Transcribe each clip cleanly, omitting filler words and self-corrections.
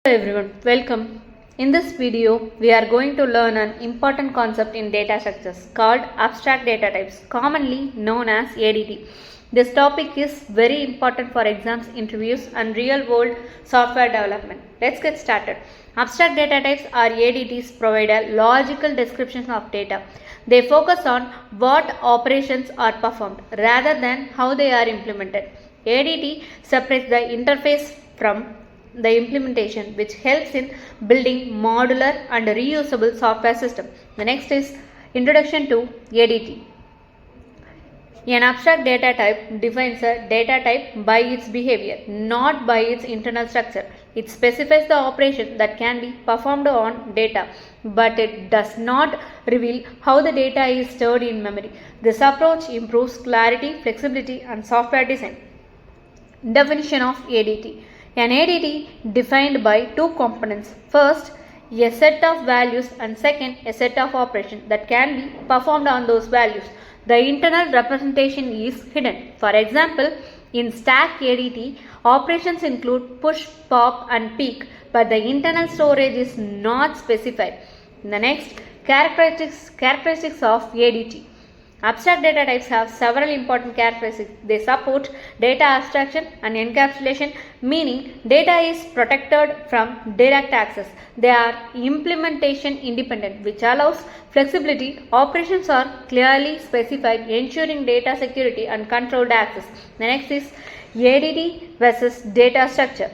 Hello everyone, welcome. In this video, we are going to learn an important concept in data structures called abstract data types, commonly known as ADT. This topic is very important for exams, interviews and real world software development. Let's get started. Abstract data types or ADTs provide a logical description of data. They focus on what operations are performed rather than how they are implemented. ADT separates the interface from the implementation, which helps in building modular and reusable software system. The next is introduction to ADT. An abstract data type defines a data type by its behavior, not by its internal structure. It specifies the operation that can be performed on data, but it does not reveal how the data is stored in memory. This approach improves clarity, flexibility, and software design. Definition of ADT. An ADT defined by two components. First, a set of values, and second, a set of operations that can be performed on those values. The internal representation is hidden. For example, in stack ADT, operations include push, pop and peek, but the internal storage is not specified. The next, characteristics of ADT. Abstract data types have several important characteristics. They support data abstraction and encapsulation, meaning data is protected from direct access. They are implementation independent, which allows flexibility. Operations are clearly specified, ensuring data security and controlled access. The next is ADT versus data structure.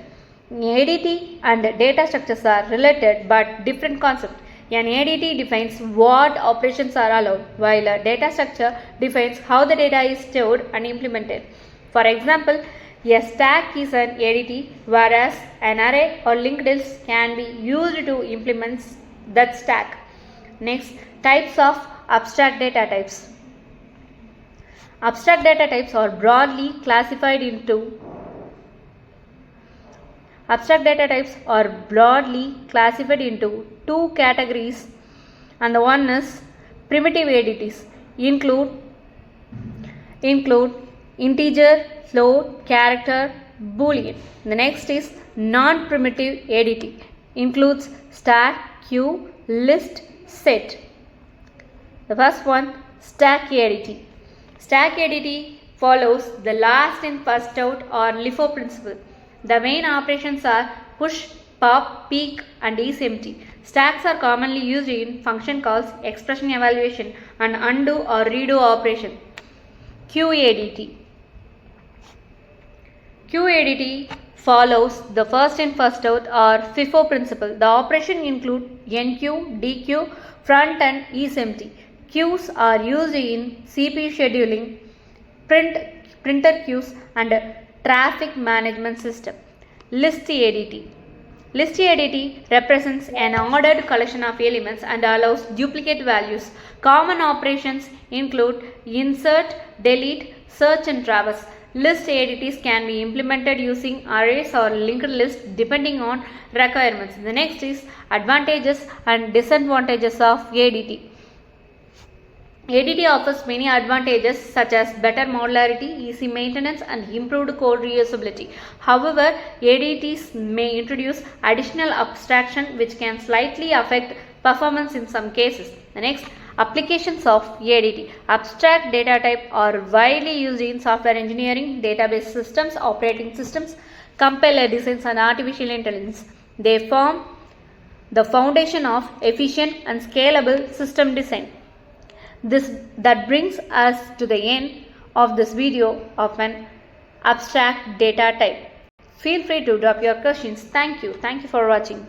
ADT and data structures are related but different concepts. An ADT defines what operations are allowed, while a data structure defines how the data is stored and implemented. For example, a stack is an ADT, whereas an array or linked list can be used to implement that stack. Next, types of abstract data types. Abstract data types are broadly classified into two categories, and the one is primitive ADTs include integer, float, character, boolean. The next is non-primitive ADT includes stack, queue, list, set. The first one, stack ADT. Stack ADT follows the last in first out or LIFO principle. The main operations are push, pop, peek and isEmpty. Stacks are commonly used in function calls, expression evaluation and undo or redo operation. QADT. QADT follows the first in first out or FIFO principle. The operation include enqueue, dequeue, front and isEmpty. Queues are used in CPU scheduling, printer queues and traffic management system. List ADT. List ADT represents an ordered collection of elements and allows duplicate values. Common operations include insert, delete, search and traverse. List ADTs can be implemented using arrays or linked lists depending on requirements. The next is advantages and disadvantages of ADT. ADT offers many advantages such as better modularity, easy maintenance and improved code reusability. However, ADTs may introduce additional abstraction which can slightly affect performance in some cases. The next, applications of ADT. Abstract data type are widely used in software engineering, database systems, operating systems, compiler designs and artificial intelligence. They form the foundation of efficient and scalable system design. That brings us to the end of this video of an abstract data type. Feel free to drop your questions. Thank you for watching.